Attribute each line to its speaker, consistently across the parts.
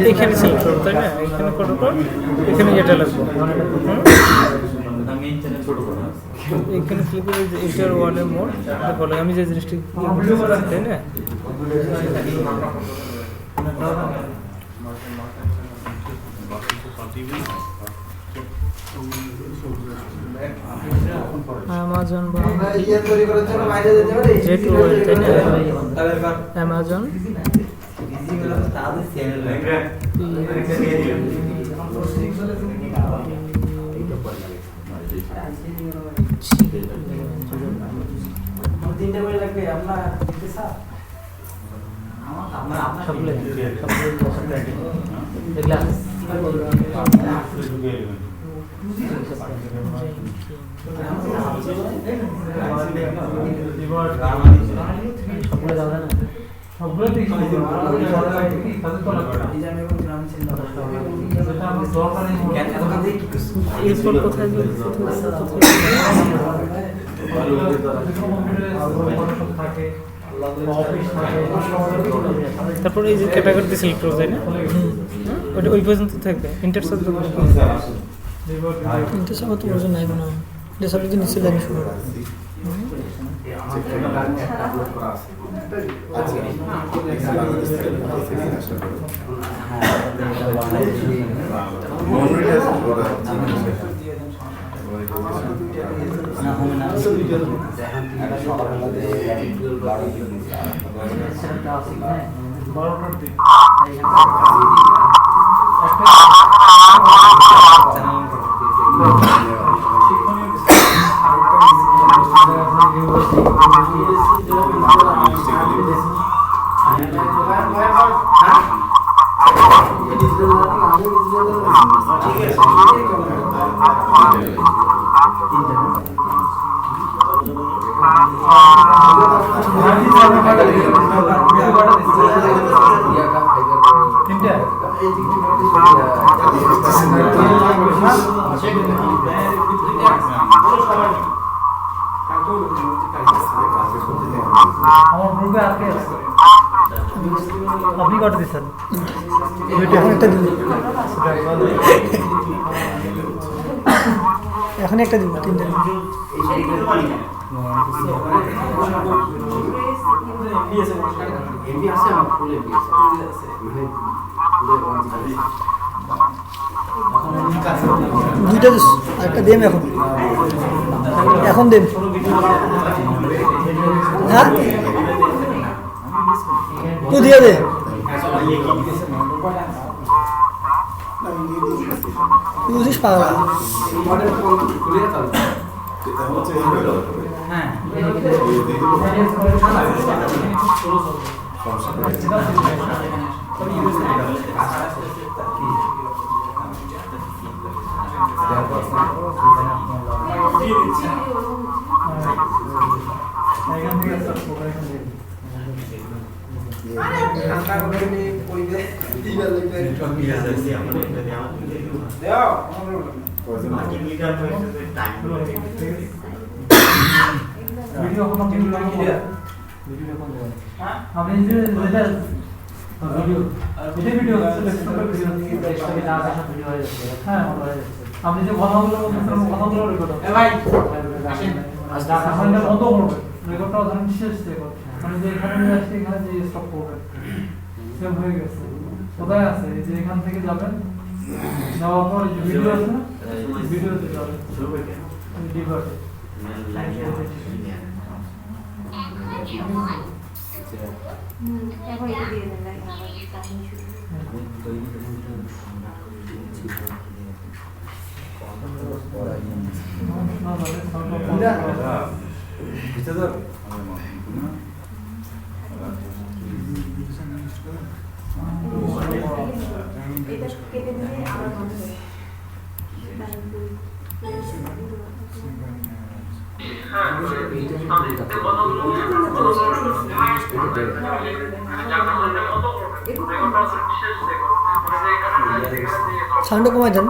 Speaker 1: এখানে সিলেক্ট করব তাই না এখানে করার পর এখানে এটা লাগবে এখানে ক্লিক করে এন্টার ওয়ান এর মোড বলে আমি যে জিনিসটা তাই না Amazon Jet World Amazon তারপরে এই যে ক্যাটাগরি সিলেক্ট করতে হয় না ওটা ওই পর্যন্ত থাকবে ইন্টারসেপ্ট
Speaker 2: ইন্টারসেপ্ট তো প্রয়োজন নাই মনে হয় এটা সব কিছু নিচে লাগে শুরু
Speaker 1: আপনি কত দিচ্ছেন
Speaker 2: এখন একটা দিব তিনটা দুইটা দিস একটা দেম এখন দেম হ্যাঁ তুই দিয়ে দে তুই বুঝিস পাগল
Speaker 3: হ্যাঁ
Speaker 1: আপনি যে কথাগুলো কথাগুলো রেকর্ড রেকর্ডটা ধরেন শেষ রেকর্ড মানে যে এখানে নিয়ে আসছে এখানে যে স্টপ করবেন সেম হয়ে গেছে কোথায় আছে যে এখান থেকে যাবেন যাওয়ার পর যে ভিডিও আছে না ভিডিওতে যাবেন ডিভার্ট
Speaker 4: এখন এটা দিয়ে দেন
Speaker 2: সাউন্ডটা কমাই দেন।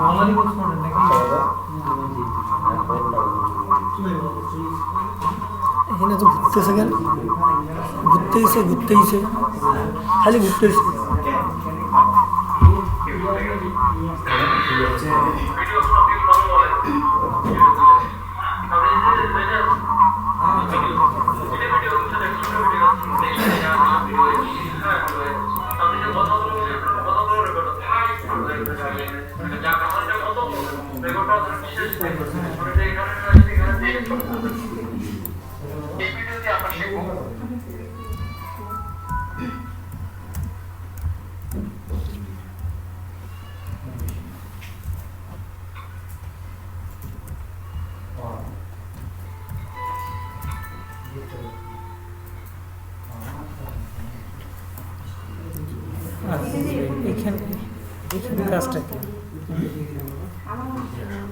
Speaker 1: বাঙালি কোর্স করেন নাকি?
Speaker 2: এখানে তো ঘুরতেছে কেন? ঘুরতেইছে খালি ঘুরতেছে। এখানে কাজটা কি?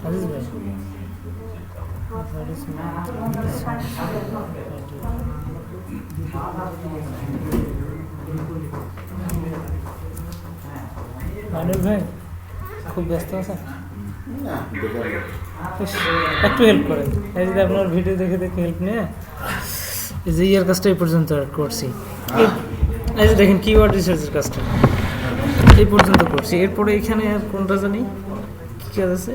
Speaker 2: আজিজ ভাই, মানিক ভাই খুব ব্যস্ত আছেন? একটু হেল্প করেন। এই যে আপনার ভিডিও দেখে হেল্প নিয়ে এই যে ইয়ার কাজটা এই পর্যন্ত করছি। এই যে দেখেন কিওয়ার্ড রিসার্চের কাজটা এই পর্যন্ত করছি। এরপরে এখানে আর কোনটা জানি কি কাজ আছে?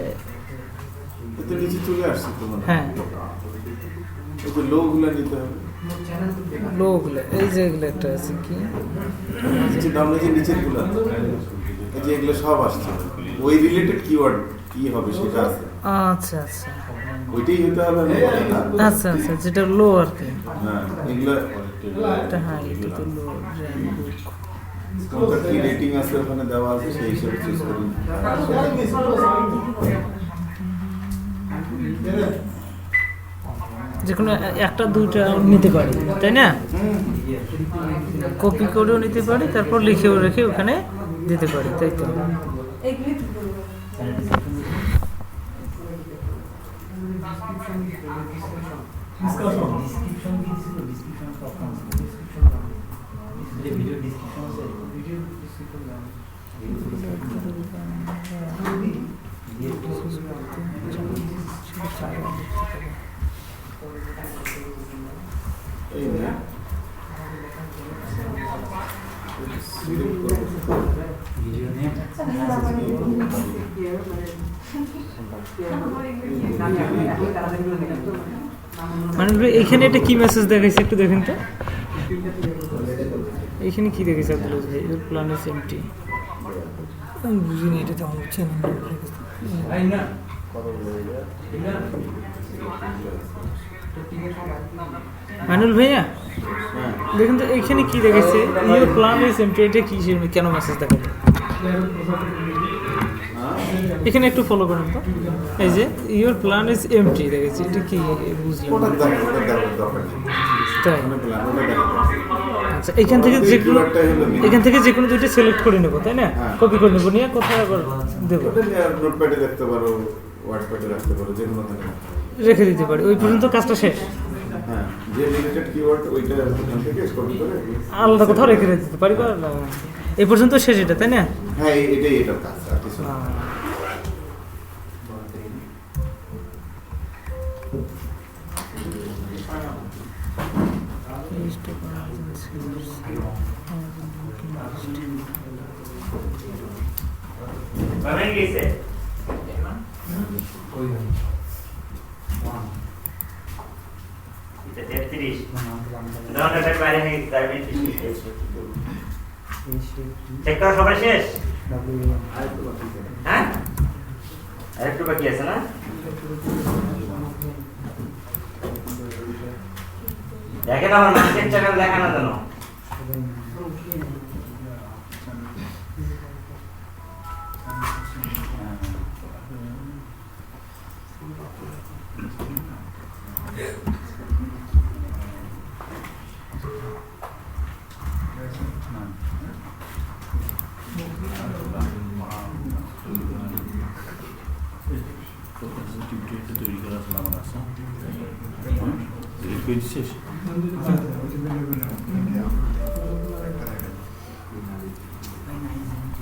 Speaker 3: এতে নিচে চলে আসছে তোমার।
Speaker 2: হ্যাঁ,
Speaker 3: এই যে লোগুলা নিতে হবে।
Speaker 2: লোগুলো এই যে এগুলো একটা আছে কি
Speaker 3: নিচে ডাউনে যে নিচের গুলো এই যে এগুলো সব আসছে, ওই রিলেটেড কিওয়ার্ড কি হবে সেটা আছে।
Speaker 2: আচ্ছা আচ্ছা
Speaker 3: ওইটাই হতে হবে। আমি বলি না।
Speaker 2: আচ্ছা আচ্ছা, যেটা লো আর কি।
Speaker 3: হ্যাঁ, এগুলো
Speaker 2: এটা হ্যাঁ, এটা তো লো
Speaker 3: কোনটা কি রেটিং আছে ওখানে দেওয়া আছে, সেই হিসেবে চুজ করুন।
Speaker 2: যে কোনো একটা দুইটা নিতে পারি, তাই না? কপি করেও নিতে পারি, তারপর লিখেও রেখে ওখানে দিতে পারি, তাই তো?
Speaker 3: এই না
Speaker 2: মানে এইখানে এটা কি মেসেজ দেখাইছে একটু দেখেন তো। এইখানে কি দেখেছে আব্দুল ভাই? Your plan is empty. আমি বুঝিনি এটা তো হচ্ছে না। মানুল ভাইয়া দেখুন তো এইখানে কি দেখেছে? ইউর প্ল্যান ইজ এমটি, এটা কি কেন মেসেজ দেখাবে? এখানে একটু ফলো করেন তো। এই যে ইউর প্ল্যান ইজ এমটি দেখেছি, এটা কি বুঝলাম? তাই আচ্ছা, এখান থেকে যে কোনো দুইটা সিলেক্ট করে নেবো, তাই না? কপি করে নেবো, নিয়ে কোথায় আবার দেবো?
Speaker 3: নোটপ্যাডে দেখতে পারো, ওয়ার্ডপ্যাডে রাখতে পারো, যে কোনো
Speaker 2: রেখে দিতে পারি। ওই পর্যন্ত কাজটা শেষ।
Speaker 3: হ্যাঁ, যে রিলেটেড কিওয়ার্ড ওইটা ওখান থেকে কপি করে
Speaker 2: আলাদা কোথাও রেখে দিতে পারি। এই পর্যন্ত শেষ এটা, তাই না?
Speaker 3: হ্যাঁ, এটাই এটার কাজ। আর কিছু না।
Speaker 2: List of Amazon sellers. Amazon booking list.
Speaker 4: Pamen gise. Itu 33. Download বাইরে হয়ে যাবে। চেক করা সবাই শেষ? হ্যাঁ? আরেকটু বাকি আছে না? দেখেন আমার মার্কেট চ্যানেল দেখা না জানো।
Speaker 5: তৈরি করা আমার আছে ডিলিট করে দিচ্ছিস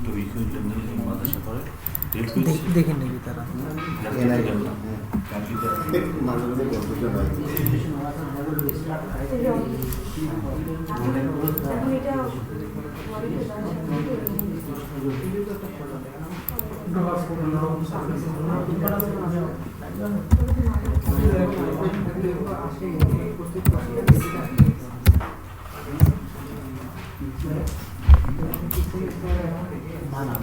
Speaker 5: তৈরি করলে মাদ্রাসা করে ডিলিট করে দিচ্ছিস
Speaker 2: দেখে নেবে তারা।
Speaker 3: মাঝে মাঝে কম্পিউটার হয়
Speaker 1: মানা